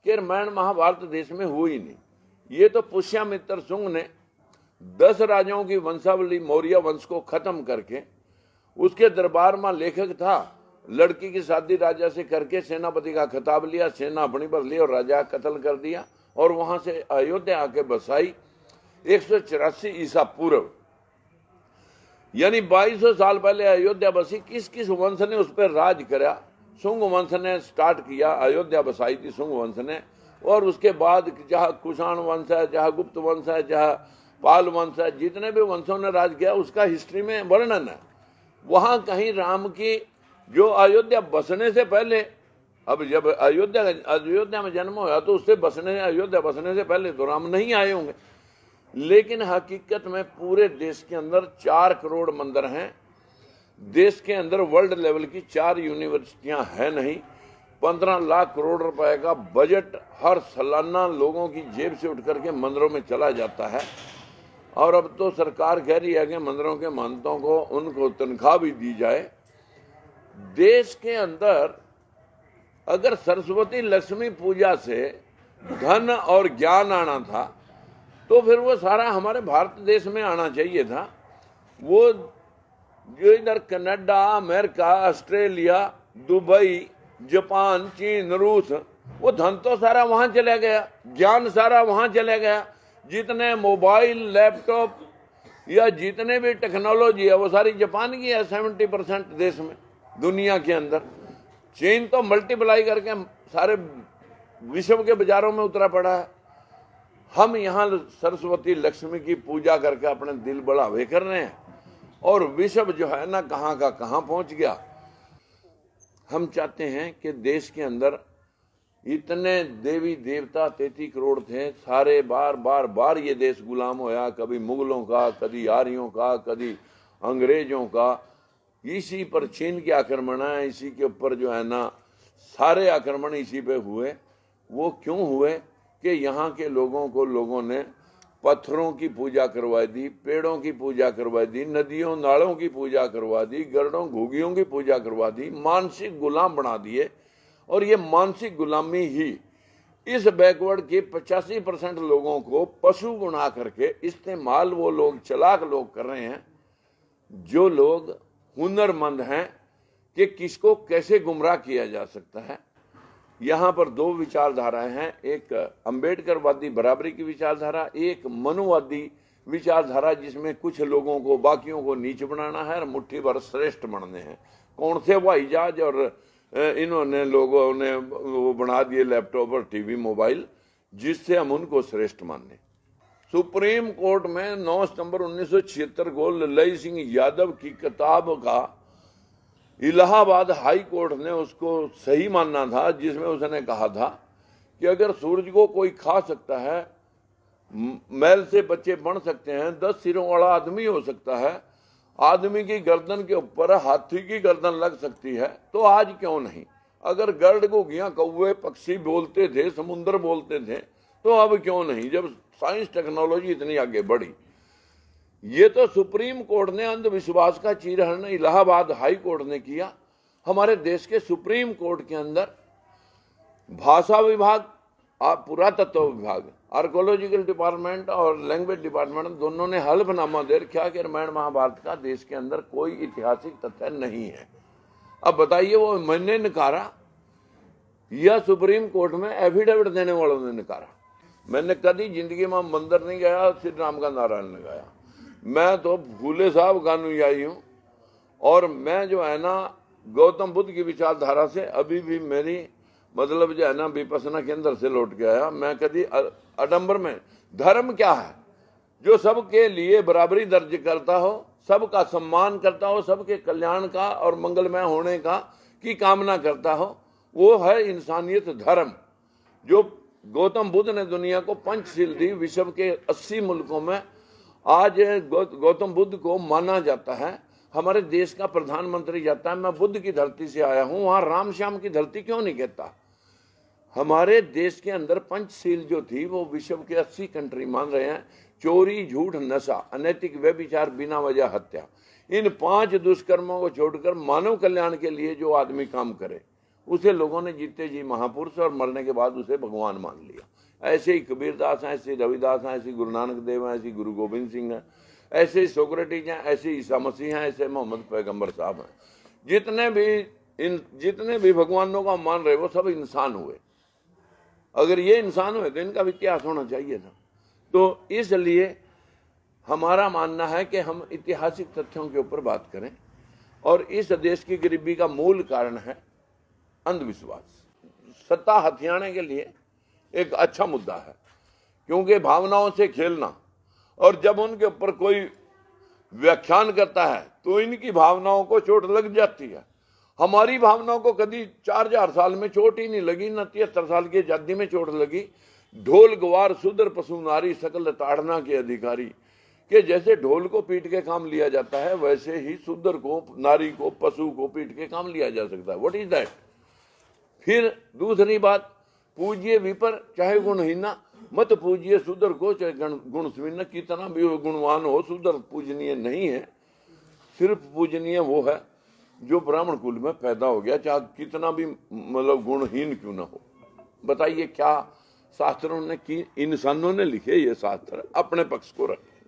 कि रामायण महाभारत देश में हुई नहीं। ये तो पुष्यमित्र शुंग ने 10 राजाओं की वंशावली मौर्य वंश को खत्म करके, उसके दरबार में लेखक था, लड़की की शादी राजा से करके सेनापति का खिताब लिया, सेना अपनी पर ली और राजा कत्ल कर दिया और वहां से अयोध्या आके बसाई 184 ईसा पूर्व, यानी 2200 साल पहले अयोध्या बसी। किस किस वंश ने उस पर राज करा? शुंग वंश ने स्टार्ट किया, अयोध्या बसाई थी शुंग वंश ने। और उसके बाद जहाँ कुषाण वंश है, जहाँ गुप्त वंश है, जहाँ पाल वंश है, जितने भी वंशों ने राज किया उसका हिस्ट्री में वर्णन है। वहां कहीं राम की जो अयोध्या बसने से पहले, अब जब अयोध्या में जन्म हुआ तो उससे अयोध्या बसने से पहले तो राम नहीं आए होंगे। लेकिन हकीकत में पूरे देश के अंदर 4 करोड़ मंदिर हैं। देश के अंदर वर्ल्ड लेवल की 4 यूनिवर्सिटियां हैं नहीं। 15 लाख करोड़ रुपए का बजट हर सालाना लोगों की जेब से उठ करके मंदिरों में चला जाता है। और अब तो सरकार कह रही है कि मंदिरों के महंतों को उनको तनख्वाह भी दी जाए। देश के अंदर अगर सरस्वती लक्ष्मी पूजा से धन और ज्ञान आना था तो फिर वो सारा हमारे भारत देश में आना चाहिए था। वो जो इधर Canada, America, Australia, Dubai, Japan, चीन, रूस, वो धन तो सारा वहां चला गया, ज्ञान सारा वहां चला गया। जितने मोबाइल, लैपटॉप या जितने भी टेक्नोलॉजी है वो सारी जापान की है 70% देश में, दुनिया के अंदर। चीन तो मल्टीप्लाई करके सारे विश्व के बाजारों में उतरा पड़ा है। हम यहाँ सरस्वती लक्ष्मी की पूजा करके अपने दिल बढ़ावे कर रहे हैं और विश्व जो है ना कहाँ का कहाँ पहुंच गया। हम चाहते हैं कि देश के अंदर इतने देवी देवता 33 करोड़ थे, सारे बार ये देश गुलाम होया, कभी मुगलों का, कभी आर्यों का, कभी अंग्रेजों का। इसी पर चीन के आक्रमण है, इसी के ऊपर जो है ना सारे आक्रमण इसी पे हुए। वो क्यों हुए कि यहाँ के लोगों ने पत्थरों की पूजा करवा दी, पेड़ों की पूजा करवा दी, नदियों नालों की पूजा करवा दी, गरुड़ों घुगियों की पूजा करवा दी, मानसिक गुलाम बना दिए। और ये मानसिक गुलामी ही इस बैकवर्ड के 85% लोगों को पशु बना करके इस्तेमाल वो लोग, चालाक लोग कर रहे हैं, जो लोग हुनरमंद हैं कि किसको कैसे गुमराह किया जा सकता है। यहाँ पर 2 विचारधाराएं हैं, एक अंबेडकरवादी बराबरी की विचारधारा, एक मनुवादी विचारधारा जिसमें कुछ लोगों को बाकियों को नीच बनाना है और मुट्ठी भर श्रेष्ठ बनने हैं। कौन से हवाई जहाज और इन्होंने लोगों ने वो बना दिए लैपटॉप और टीवी मोबाइल जिससे हम उनको श्रेष्ठ माने। सुप्रीम कोर्ट में 9 सितंबर 1976 को ललई सिंह यादव की किताब का इलाहाबाद हाई कोर्ट ने उसको सही मानना था, जिसमें उसने कहा था कि अगर सूरज को कोई खा सकता है, मैल से बच्चे बन सकते हैं, 10 सिरों वाला आदमी हो सकता है, आदमी की गर्दन के ऊपर हाथी की गर्दन लग सकती है, तो आज क्यों नहीं? अगर गर्द घुगियां, कौवे, पक्षी बोलते थे, समुद्र बोलते थे, तो अब क्यों नहीं, जब साइंस टेक्नोलॉजी इतनी आगे बढ़ी। ये तो सुप्रीम कोर्ट ने अंधविश्वास का चीरहरण इलाहाबाद हाई कोर्ट ने किया। हमारे देश के सुप्रीम कोर्ट के अंदर भाषा विभाग, पुरातत्व विभाग, आर्कोलॉजिकल डिपार्टमेंट और लैंग्वेज डिपार्टमेंट दोनों ने हल्फनामा दे रखा कि रामायण महाभारत का देश के अंदर कोई ऐतिहासिक तथ्य नहीं है। अब बताइए, वो मैंने नकारा या सुप्रीम कोर्ट में एफिडेविट देने वालों ने नकारा? मैंने कभी जिंदगी में मंदिर नहीं गया, श्री राम का नारायण लगाया। मैं तो फूले साहब का अनुयायी हूँ और मैं जो है ना गौतम बुद्ध की विचारधारा से अभी भी मेरी मतलब जो है ना विपसना के अंदर से लौट के आया। मैं कभी आडंबर में धर्म क्या है? जो सबके लिए बराबरी दर्ज करता हो, सबका सम्मान करता हो, सबके कल्याण का और मंगलमय होने का की कामना करता हो, वो है इंसानियत धर्म। जो गौतम बुद्ध ने दुनिया को पंचशील दी, विश्व के 80 मुल्कों में आज गौतम बुद्ध को माना जाता है। हमारे देश का प्रधानमंत्री जाता है, मैं बुद्ध की धरती से आया हूं, वहां राम श्याम की धरती क्यों नहीं कहता? हमारे देश के अंदर पंचशील जो थी वो विश्व के 80 कंट्री मान रहे हैं। चोरी, झूठ, नशा, अनैतिक व्यभिचार, बिना वजह हत्या, इन 5 दुष्कर्मों को छोड़कर मानव कल्याण के लिए जो आदमी काम करे उसे लोगों ने जीते जी महापुरुष और मरने के बाद उसे भगवान मान लिया। ऐसे ही कबीरदास हैं, ऐसे रविदास हैं, ऐसे गुरु नानक देव हैं, ऐसे गुरु गोविंद सिंह हैं, ऐसे ही सोक्रेटिस हैं, ऐसे ईसा मसीह हैं, ऐसे मोहम्मद पैगंबर साहब हैं। जितने भी भगवानों का मान रहे वो सब इंसान हुए। अगर ये इंसान हुए तो इनका भी इतिहास होना चाहिए था। तो इसलिए हमारा मानना है कि हम ऐतिहासिक तथ्यों के ऊपर बात करें। और इस देश की गरीबी का मूल कारण है अंधविश्वास। सत्ता हथियाने के लिए एक अच्छा मुद्दा है, क्योंकि भावनाओं से खेलना, और जब उनके ऊपर कोई व्याख्यान करता है तो इनकी भावनाओं को चोट लग जाती है। हमारी भावनाओं को कभी 4000 साल में चोट ही नहीं लगी, न 73 साल की आजादी में चोट लगी। ढोल गवार सुदर पशु नारी सकल ताड़ना के अधिकारी, कि जैसे ढोल को पीट के काम लिया जाता है वैसे ही सुदर को, नारी को, पशु को पीट के काम लिया जा सकता है। What is that. फिर दूसरी बात, पूज्य विपर चाहे गुणहीना, मत पूज्य सुदर को चाहे गुण सुवीना। कितना भी गुणवान हो, सुदर पूजनीय नहीं है। सिर्फ पूजनीय वो है जो ब्राह्मण कुल में पैदा हो गया, चाहे कितना भी मतलब गुणहीन क्यों ना हो। बताइए क्या शास्त्रों ने की, इंसानों ने लिखे ये शास्त्र अपने पक्ष को रखे।